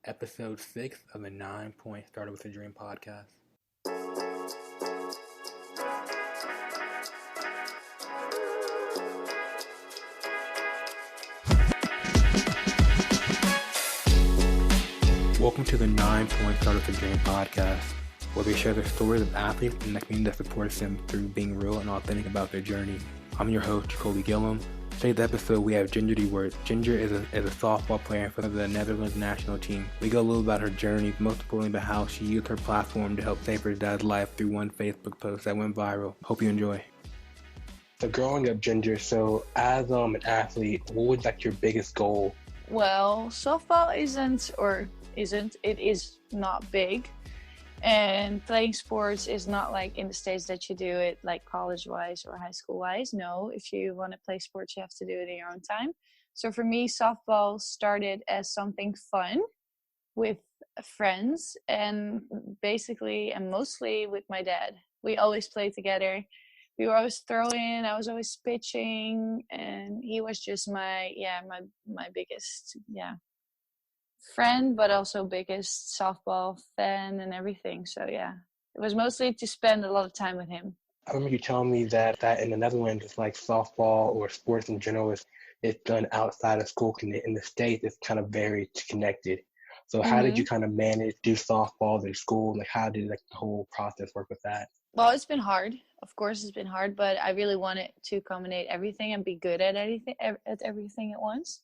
episode 6 of the 9 Point Started with a Dream podcast. Welcome to the 9 Point Started with a Dream podcast, where we share the stories of athletes and the community that supports them through being real and authentic about their journey. I'm your host, Jacoby Gillum. Today's episode, we have Ginger de Weert. Ginger is a softball player for the Netherlands national team. We go a little about her journey, most importantly about how she used her platform to help save her dad's life through one Facebook post that went viral. Hope you enjoy. So growing up, Ginger, so as an athlete, what was your biggest goal? Well, softball it is not big. And playing sports is not like in the States that you do it like college-wise or high school-wise. No, if you want to play sports, you have to do it in your own time. So for me, softball started as something fun with friends and mostly with my dad. We always played together. We were always throwing, I was always pitching, and he was just my biggest, friend, but also biggest softball fan and everything. So it was mostly to spend a lot of time with him. I remember you telling me that in the Netherlands, it's like softball or sports in general it's done outside of school. In the States, it's kind of very connected. So how did you kind of manage to do softball in school? Like how did the whole process work with that? Well, it's been hard. Of course, it's been hard, but I really wanted to combine everything and be good at everything at once.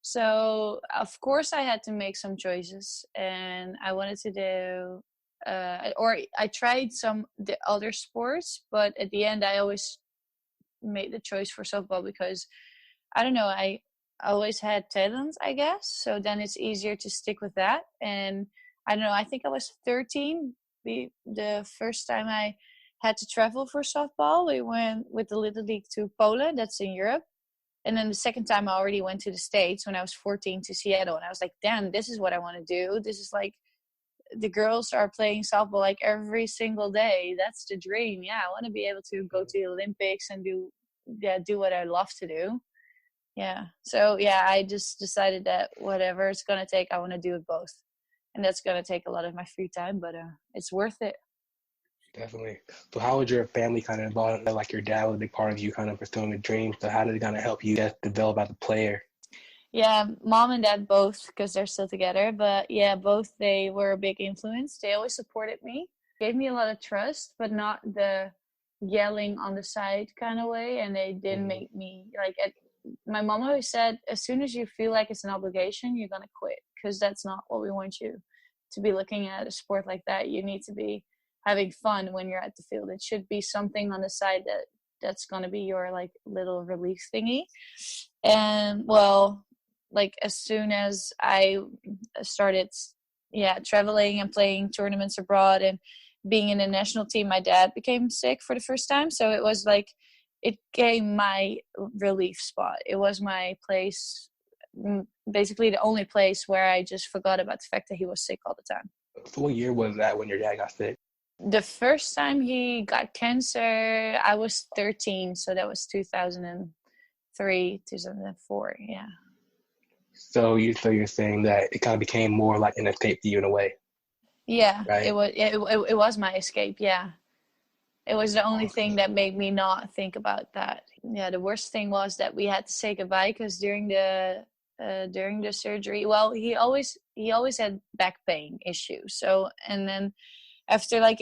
So, of course, I had to make some choices, and I wanted to do, I tried the other sports, but at the end, I always made the choice for softball because, I don't know, I always had talent, I guess. So then it's easier to stick with that. And I don't know, I think I was 13 the first time I had to travel for softball. We went with the Little League to Poland, that's in Europe. And then the second time I already went to the States when I was 14 to Seattle. And I was like, damn, this is what I want to do. This is like, the girls are playing softball like every single day. That's the dream. Yeah, I want to be able to go to the Olympics and do what I love to do. Yeah. So, I just decided that whatever it's going to take, I want to do it both. And that's going to take a lot of my free time, but it's worth it. Definitely. So how was your family kind of involved? Like your dad was a big part of you kind of pursuing the dream. So how did it kind of help you develop as a player? Yeah, mom and dad both, because they're still together. But both, they were a big influence. They always supported me, gave me a lot of trust, but not the yelling on the side kind of way. And they didn't make me my mom always said, as soon as you feel like it's an obligation, you're going to quit, because that's not what we want you to be looking at a sport like that. You need to be having fun when you're at the field. It should be something on the side that's going to be your little relief thingy. And as soon as I started traveling and playing tournaments abroad and being in a national team, my dad became sick for the first time. So it was it became my relief spot. It was my place, basically the only place where I just forgot about the fact that he was sick all the time. So what year was that when your dad got sick? The first time he got cancer, I was 13. So that was 2003, 2004. Yeah. So you're saying that it kind of became more like an escape for you in a way. Yeah, right? It was my escape. Yeah. It was the only thing that made me not think about that. Yeah, the worst thing was that we had to say goodbye because during the surgery, well, he always had back pain issues. So, and then after a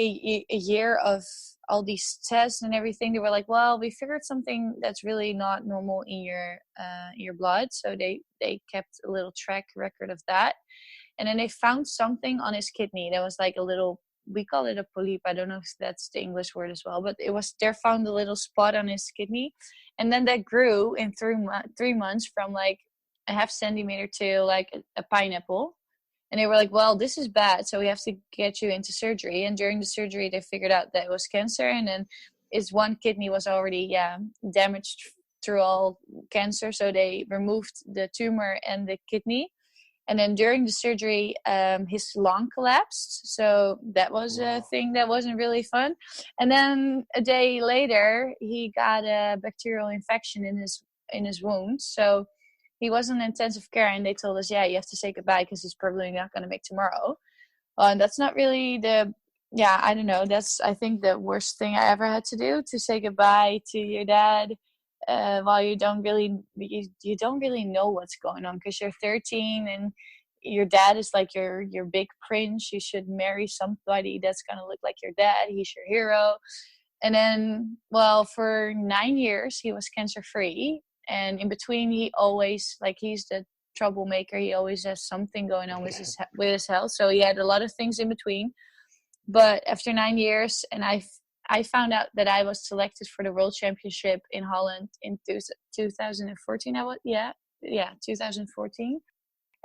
year of all these tests and everything, they were like, well, we figured something that's really not normal in your blood. So they kept a little track record of that. And then they found something on his kidney that was like a little, we call it a polyp. I don't know if that's the English word as well, but they found a little spot on his kidney. And then that grew in 3 months from a half centimeter to a pineapple. And they were like, well, this is bad, so we have to get you into surgery. And during the surgery, they figured out that it was cancer. And then his one kidney was already, damaged through all cancer. So they removed the tumor and the kidney. And then during the surgery, his lung collapsed. So that was a thing that wasn't really fun. And then a day later, he got a bacterial infection in his wound. So he was in intensive care, and they told us, yeah, you have to say goodbye because he's probably not going to make tomorrow. And that's not really I don't know. That's, I think, the worst thing I ever had to do, to say goodbye to your dad while you don't really know what's going on, because you're 13 and your dad is like your big prince. You should marry somebody that's going to look like your dad. He's your hero. And then, well, for 9 years, he was cancer free. And in between, he always, like, he's the troublemaker. He always has something going on with his health. So he had a lot of things in between. But after 9 years, and I found out that I was selected for the World Championship in Holland in 2014. 2014.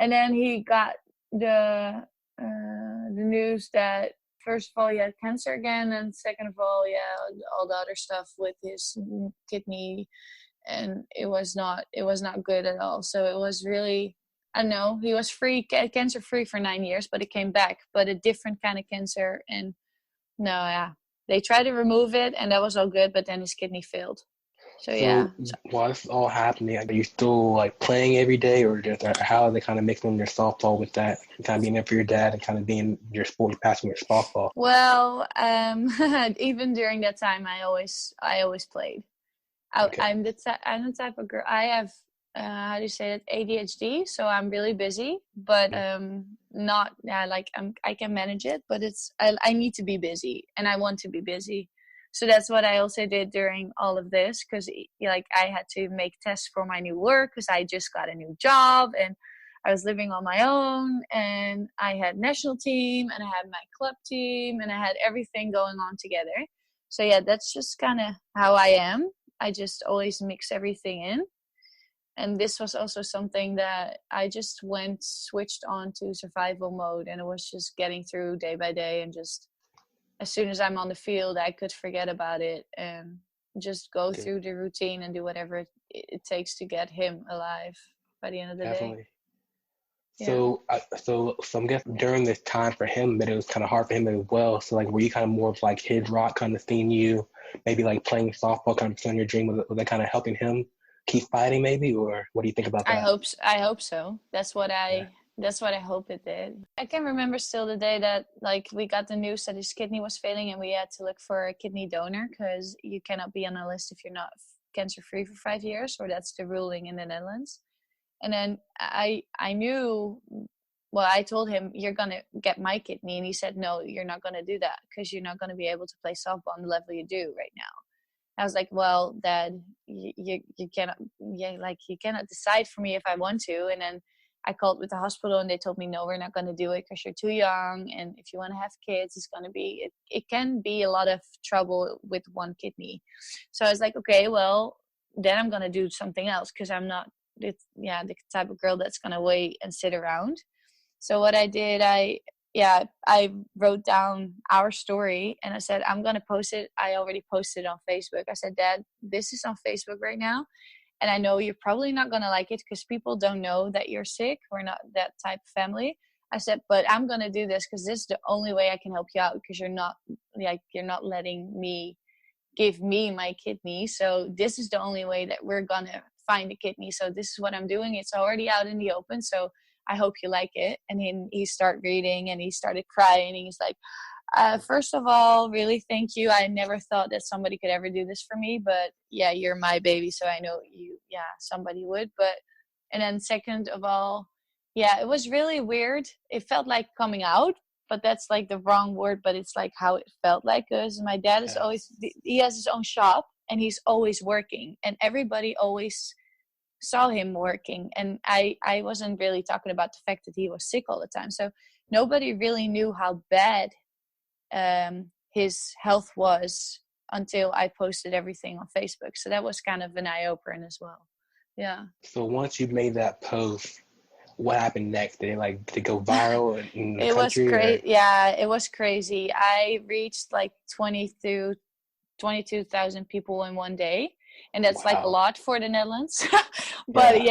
And then he got the news that, first of all, he had cancer again, and second of all, all the other stuff with his kidney, and it was not good at all. So it was really, I don't know, he was cancer free for 9 years, but it came back, but a different kind of cancer. And they tried to remove it, and that was all good, but then his kidney failed. So while this is all happening, are you still like playing every day, or how are they kind of mixing your softball with that, kind of being there for your dad and kind of being your sport, passing your softball? Well, even during that time, I always played. Okay. I'm the type of girl. I have how do you say it, ADHD, so I'm really busy, but I can manage it, but I need to be busy, and I want to be busy. So that's what I also did during all of this, because like I had to make tests for my new work, because I just got a new job and I was living on my own, and I had national team and I had my club team and I had everything going on together. So yeah, that's just kind of how I am. I just always mix everything in. And this was also something that I just switched on to survival mode, and it was just getting through day by day, and just as soon as I'm on the field, I could forget about it and just go through the routine and do whatever it takes to get him alive by the end of the day. So I'm guessing during this time for him, that it was kind of hard for him as well. So like, were you kind of more of like his rock, kind of seeing you maybe like playing softball, kind of pursuing your dream? Was that kind of helping him keep fighting, maybe, or what do you think about that? I hope so. That's what I hope it did. I can remember still the day that like we got the news that his kidney was failing, and we had to look for a kidney donor, because you cannot be on a list if you're not cancer free for 5 years, or that's the ruling in the Netherlands. And then I knew, well, I told him, you're going to get my kidney. And he said, no, you're not going to do that, because you're not going to be able to play softball on the level you do right now. I was like, well, Dad, you cannot decide for me if I want to. And then I called with the hospital, and they told me, no, we're not going to do it because you're too young. And if you want to have kids, it's going to be, it can be a lot of trouble with one kidney. So I was like, okay, well, then I'm going to do something else, because I'm not the type of girl that's going to wait and sit around. So what I did, I wrote down our story, and I said, I'm going to post it. I already posted it on Facebook. I said, Dad, this is on Facebook right now. And I know you're probably not going to like it, because people don't know that you're sick. We're not that type of family. I said, but I'm going to do this because this is the only way I can help you out, because you're not letting me give me my kidney. So this is the only way that we're going to find a kidney. So this is what I'm doing. It's already out in the open. So I hope you like it. And then he started reading, and he started crying. And he's like, first of all, really thank you. I never thought that somebody could ever do this for me, but yeah, you're my baby, so I know somebody would. And then second of all, it was really weird. It felt like coming out, but that's like the wrong word, but it's like how it felt like, because my dad is he has his own shop, and he's always working, and everybody always saw him working. And I wasn't really talking about the fact that he was sick all the time. So nobody really knew how bad his health was until I posted everything on Facebook. So that was kind of an eye-opener as well. Yeah. So once you made that post, what happened next? Did it go viral in the country? It was crazy. Yeah, it was crazy. I reached like 22,000 people in one day, and that's like a lot for the Netherlands. But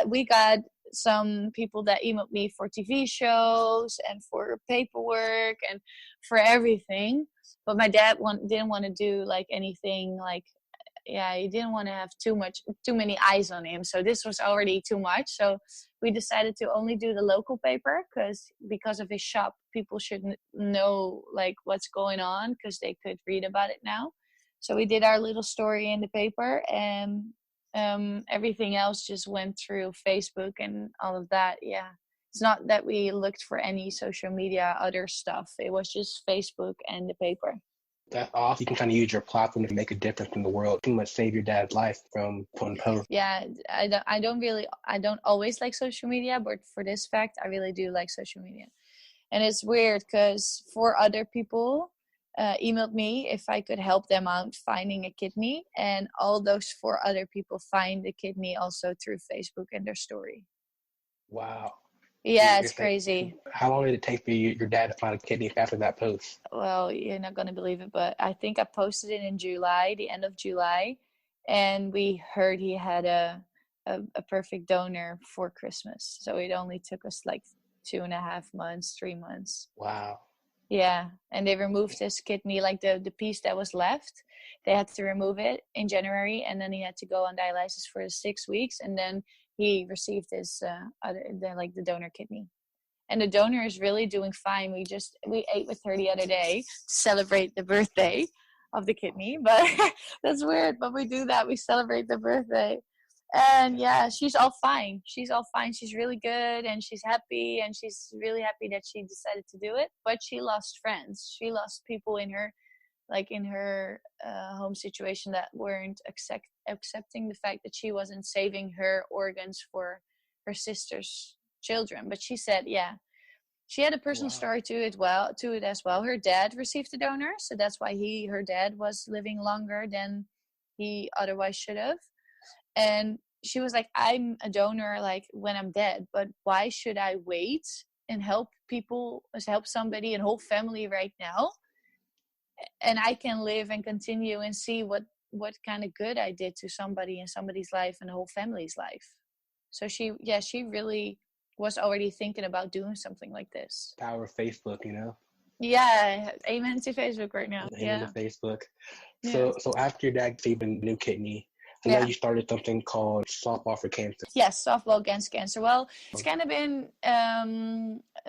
we got some people that emailed me for TV shows and for paperwork and for everything. But my dad didn't want to do like anything like he didn't want to have too many eyes on him. So this was already too much. So we decided to only do the local paper because of his shop, people should know like what's going on because they could read about it now. So we did our little story in the paper, and everything else just went through Facebook and all of that. Yeah. It's not that we looked for any social media, other stuff. It was just Facebook and the paper. That's awesome. You can kind of use your platform to make a difference in the world. Pretty much save your dad's life from putting posts. Yeah, I don't always like social media, but for this fact, I really do like social media. And it's weird because 4 other people emailed me if I could help them out finding a kidney, and all those 4 other people find the kidney also through Facebook and their story. Wow. Yeah, it's crazy. How long did it take for your dad to find a kidney after that post? Well, you're not going to believe it, but I think I posted it in July, the end of July, and we heard he had a perfect donor for Christmas. So it only took us like 2.5 months, 3 months. Wow. Yeah, and they removed his kidney, like the piece that was left. They had to remove it in January, and then he had to go on dialysis for 6 weeks, and then he received his the donor kidney. And the donor is really doing fine. We ate with her the other day to celebrate the birthday of the kidney, but that's weird. But we do that. We celebrate the birthday. And yeah, she's all fine. She's all fine. She's really good, and she's happy, and she's really happy that she decided to do it. But she lost friends. She lost people in her home situation that weren't accepting the fact that she wasn't saving her organs for her sister's children. But she said, yeah, she had a personal story to it as well. Her dad received a donor, so that's why her dad was living longer than he otherwise should have. And she was like, I'm a donor like when I'm dead, but why should I wait and help somebody and whole family right now? And I can live and continue and see what kind of good I did to somebody in somebody's life and the whole family's life. So she really was already thinking about doing something like this. Power of Facebook, Yeah, amen to Facebook right now. Amen to Facebook. So after your dad received a new kidney, I know you started something called Softball for Cancer. Yes, Softball Against Cancer. Well, it's kind of been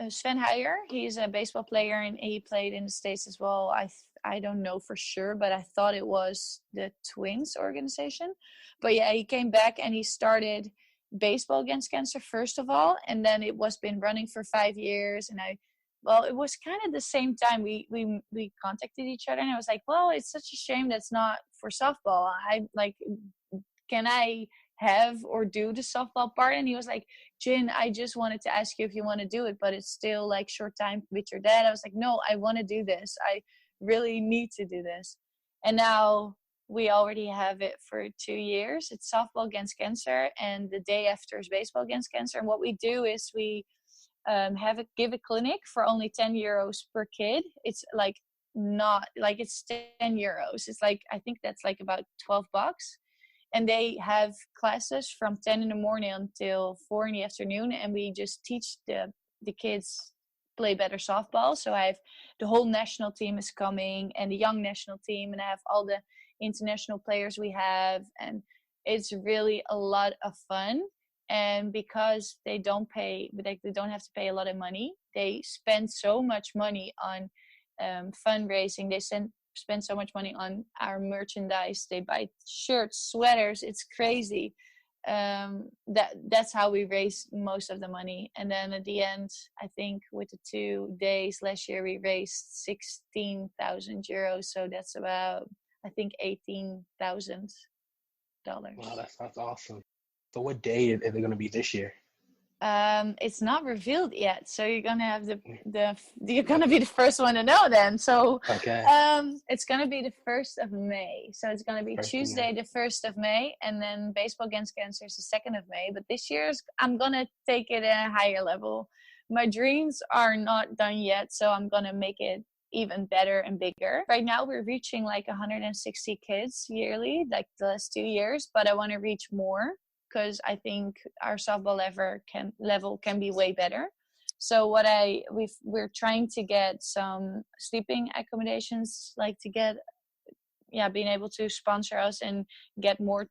Sven Heijer. He's a baseball player, and he played in the States as well. I don't know for sure, but I thought it was the Twins organization. But yeah, he came back and he started Baseball Against Cancer first of all, and then it was been running for 5 years. And it was kind of the same time we contacted each other, and I was like, well, it's such a shame that's not for softball. Can I have or do the softball part? And he was like, Jin, I just wanted to ask you if you want to do it, but it's still like short time with your dad. I was like, no, I want to do this. I really need to do this. And now we already have it for 2 years. It's Softball Against Cancer, and the day after is Baseball Against Cancer. And what we do is we give a clinic for only €10 per kid. It's like not like it's €10. It's like, I think that's like about $12. And they have classes from 10 in the morning until 4 in the afternoon. And we just teach the kids play better softball. So I have the whole national team is coming, and the young national team, and I have all the international players we have. And it's really a lot of fun. And because they don't have to pay a lot of money, they spend so much money on fundraising. They spend so much money on our merchandise. They buy shirts, sweaters. It's crazy. That's how we raise most of the money. And then at the end, I think with the 2 days last year, we raised €16,000. So that's about, I think, $18,000. Wow, that's awesome. So what day is it going to be this year? It's not revealed yet, so you're gonna have you're gonna be the first one to know then. So okay. It's gonna be the 1st of May. So it's gonna be Tuesday, the 1st of May, and then Baseball Against Cancer is the 2nd of May. But this year's I'm gonna take it at a higher level. My dreams are not done yet, so I'm gonna make it even better and bigger. Right now we're reaching like 160 kids yearly, like the last 2 years, but I want to reach more, because I think our softball level can be way better. So we're trying to get some sleeping accommodations, like to get being able to sponsor us and get more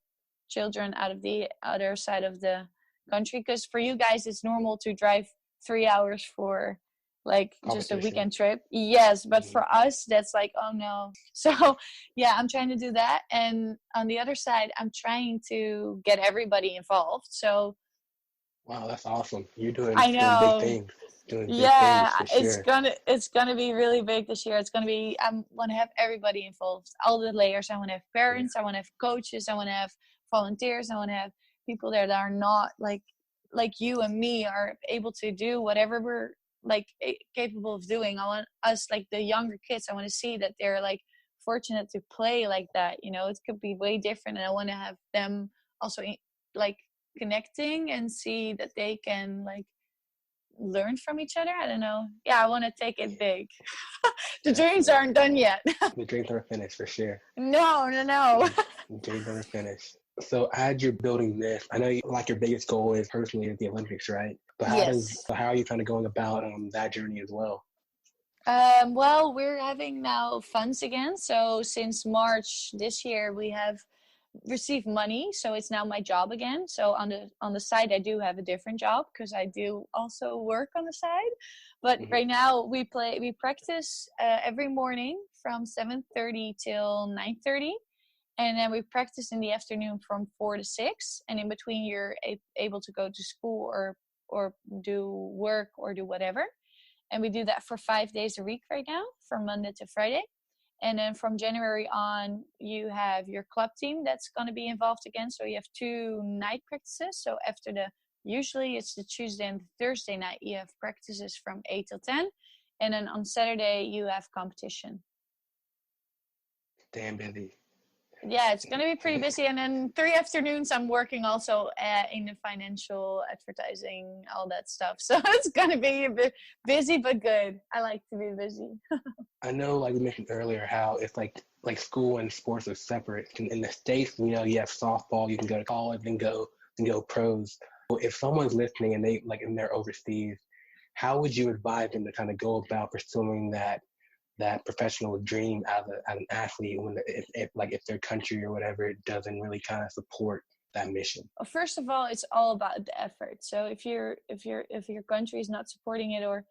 children out of the other side of the country. Because for you guys, it's normal to drive 3 hours for like just a weekend trip. Yes, but for us, that's like, oh no. So yeah, I'm trying to do that. And on the other side, I'm trying to get everybody involved. So wow, that's awesome. You're doing I know. big things. Doing big Yeah, things for sure. it's gonna be really big this year. It's gonna be, I want to have everybody involved, all the layers. I want to have parents, I want to have coaches, I want to have volunteers, I want to have people there that are not like you and me are able to do whatever we're like capable of doing. I want us, like the younger kids, I want to see that they're like fortunate to play like that. You know, it could be way different, and I want to have them also like connecting and see that they can like learn from each other. I don't know. Yeah, I want to take it big. The dreams aren't done yet. The dreams aren't finished for sure. No. The dreams aren't finished. So as you're building this, I know like your biggest goal is personally is the Olympics, right? But how are you kind of going about that journey as well? Well, we're having now funds again. So since March this year, we have received money. So it's now my job again. So on the side, I do have a different job because I do also work on the side. But right now we practice every morning from 7:30 till 9:30. And then we practice in the afternoon from 4 to 6. And in between, you're able to go to school or do work or do whatever. And we do that for 5 days a week right now, from Monday to Friday. And then from January on, you have your club team that's going to be involved again. So you have 2 night practices. So after usually it's the Tuesday and the Thursday night, you have practices from 8 till 10. And then on Saturday, you have competition. Damn busy. Yeah, it's going to be pretty busy. And then 3 afternoons, I'm working also in the financial advertising, all that stuff. So it's going to be a bit busy, but good. I like to be busy. I know, like we mentioned earlier, how it's like school and sports are separate. In the States, you know, you have softball, you can go to college and go pros. If someone's listening and they're overseas, how would you advise them to kind of go about pursuing that professional dream as an athlete when if their country or whatever doesn't really kind of support that mission? Well, first of all, it's all about the effort. So if your country is not supporting it, or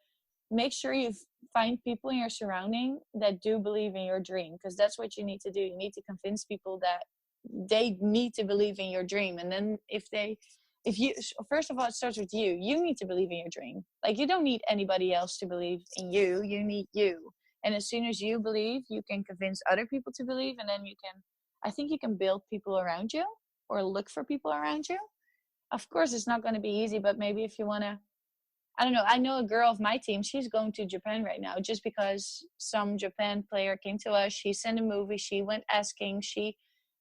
make sure you find people in your surrounding that do believe in your dream, because that's what you need to do. You need to convince people that they need to believe in your dream. And then first of all, it starts with you. You need to believe in your dream. Like, you don't need anybody else to believe in you. You need you. And as soon as you believe, you can convince other people to believe. And then I think you can build people around you or look for people around you. Of course, it's not going to be easy, but maybe if you want to, I don't know. I know a girl of my team, she's going to Japan right now just because some Japan player came to us. She sent a movie. She went asking,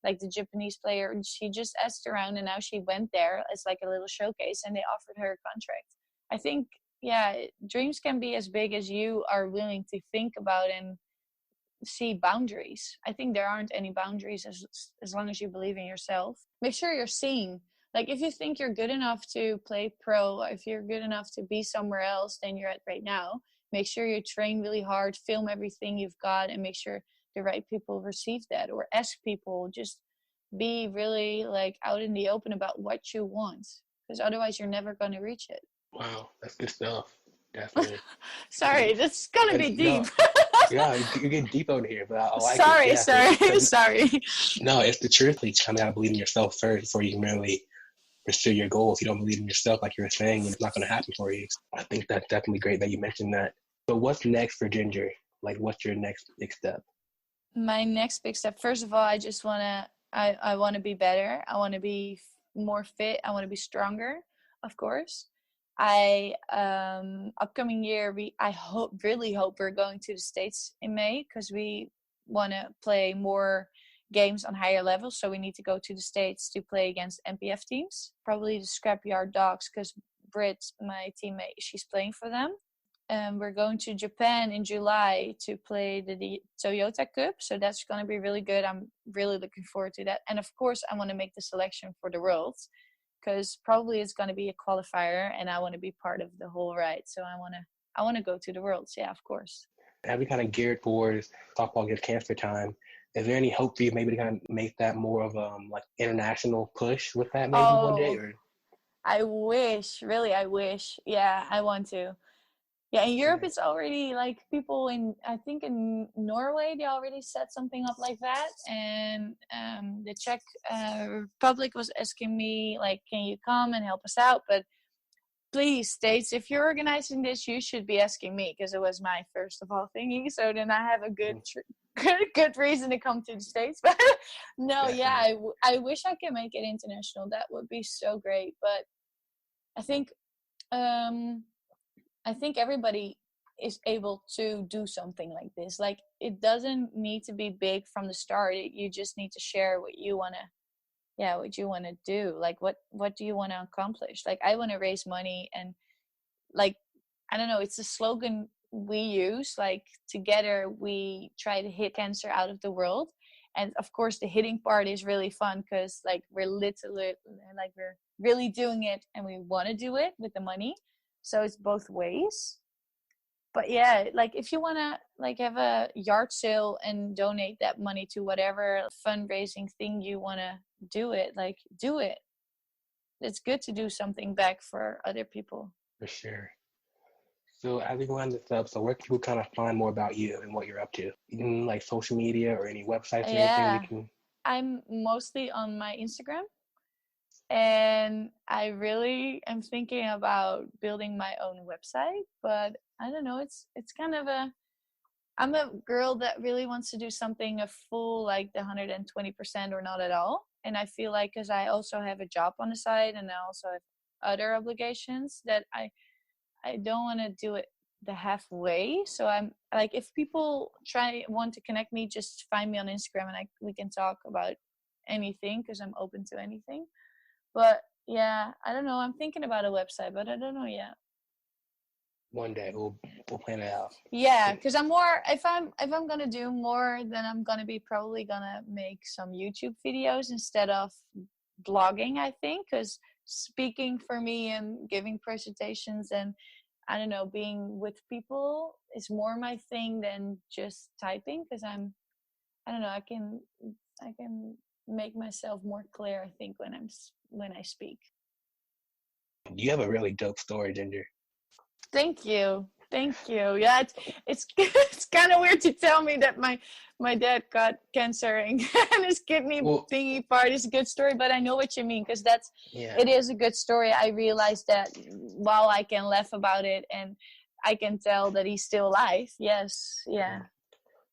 like the Japanese player, and she just asked around, and now she went there. It's like a little showcase, and they offered her a contract. I think, yeah, dreams can be as big as you are willing to think about and see boundaries. I think there aren't any boundaries as long as you believe in yourself. Make sure you're seen. Like, if you think you're good enough to play pro, or if you're good enough to be somewhere else than you're at right now, make sure you train really hard, film everything you've got, and make sure the right people receive that. Or ask people, just be really like out in the open about what you want, because otherwise you're never going to reach it. Wow, that's good stuff. Definitely. Sorry, that's gonna be deep. Yeah, you're getting deep over here, but I like sorry, it. Yeah, sorry. No, it's the truth. You kind of gotta believe in yourself first before you can really pursue your goal. If you don't believe in yourself, like you were saying, it's not gonna happen for you. I think that's definitely great that you mentioned that. But what's next for Ginger? Like, what's your next big step? My next big step, first of all, I just I want to be better. I want to be more fit. I want to be stronger, of course. Upcoming year, I really hope we're going to the States in May, because we want to play more games on higher levels. So we need to go to the States to play against NPF teams, probably the Scrapyard Dogs, because Britt, my teammate, she's playing for them. We're going to Japan in July to play the Toyota Cup. So that's going to be really good. I'm really looking forward to that. And of course, I want to make the selection for the Worlds, because probably it's going to be a qualifier, and I want to be part of the whole ride. So I want to go to the Worlds. Yeah, of course. Have you kind of geared towards softball against cancer time? Is there any hope for you maybe to kind of make that more of like international push with that maybe one day? Oh, Or I wish, really, I wish. Yeah, I want to. Yeah, in Europe, yeah. it's already like people I think in Norway, they already set something up like that. And the Czech Republic was asking me, like, can you come and help us out? But please, States, if you're organizing this, you should be asking me because it was my first of all thingy. So then I have a good reason to come to the States. But no, yeah, Definitely. I wish I could make it international. That would be so great. But I think um, I think everybody is able to do something like this. Like it doesn't need to be big from the start. You just need to share what you want to, yeah, what you want to do. Like what do you want to accomplish? Like I want to raise money and like I don't know, it's a slogan we use, like together we try to hit cancer out of the world. And of course the hitting part is really fun because like we're really doing it and we want to do it with the money. So it's both ways. But yeah, like if you want to like have a yard sale and donate that money to whatever fundraising thing you want to do it, like do it. It's good to do something back for other people. For sure. So as we wind this up, so where can people kind of find more about you and what you're up to? Even like social media or any websites or anything we Yeah, can. I'm mostly on my Instagram, and I really am thinking about building my own website, but I don't know, it's kind of a I'm a girl that really wants to do something a full like the 120% or not at all. And I feel like because I also have a job on the side and I also have other obligations that I don't want to do it the halfway. So I'm like, if people want to connect me, just find me on Instagram and we can talk about anything because I'm open to anything. But yeah, I don't know. I'm thinking about a website, but I don't know yet. One day we'll plan it out. Yeah, because I'm more if I'm gonna do more, then I'm gonna be probably gonna make some YouTube videos instead of blogging. I think because speaking for me and giving presentations and I don't know being with people is more my thing than just typing. Because I don't know I can make myself more clear. I think when I speak. You have a really dope story, Ginger. Thank you. Thank you. Yeah, it's it's kind of weird to tell me that my dad got cancer and his kidney thingy part is a good story, but I know what you mean because it is a good story. I realized that while I can laugh about it and I can tell that he's still alive. Yes. Yeah.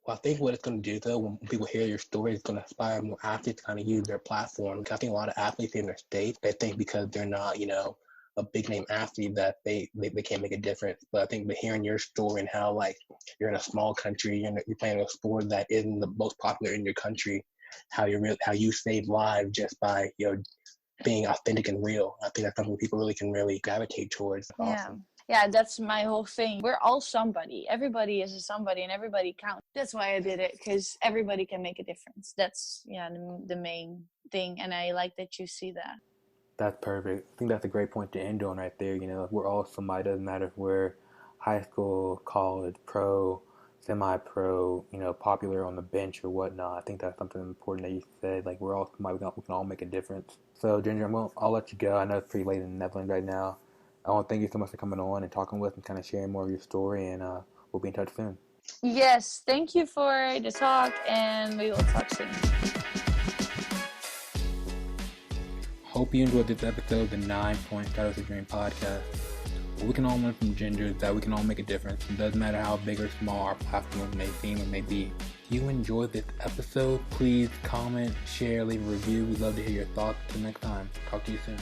Well, I think what it's going to do, though, when people hear your story, it's going to inspire more athletes to kind of use their platform. Because I think a lot of athletes in their state, they think because they're not, a big name athlete that they can't make a difference. But I think hearing your story and how like you're in a small country, you're playing a sport that isn't the most popular in your country, how you save lives just by being authentic and real. I think that's something people really can gravitate towards. Awesome. Yeah, that's my whole thing. We're all somebody. Everybody is a somebody and everybody counts. That's why I did it, because everybody can make a difference. That's the main thing, and I like that you see that. That's perfect. I think that's a great point to end on right there. We're all somebody. Doesn't matter if we're high school, college, pro, semi-pro, popular on the bench or whatnot. I think that's something important that you said. Like, we're all somebody. We can all make a difference. So, Ginger, I'll let you go. I know it's pretty late in the Netherlands right now. I want to thank you so much for coming on and talking with and kind of sharing more of your story, and we'll be in touch soon. Yes, thank you for the talk, and we will talk soon. Hope you enjoyed this episode of the 9 Point Start With a Dream podcast. What we can all learn from Ginger is that we can all make a difference. It doesn't matter how big or small our platform may seem or may be. If you enjoyed this episode, please comment, share, leave a review. We'd love to hear your thoughts. Until next time, talk to you soon.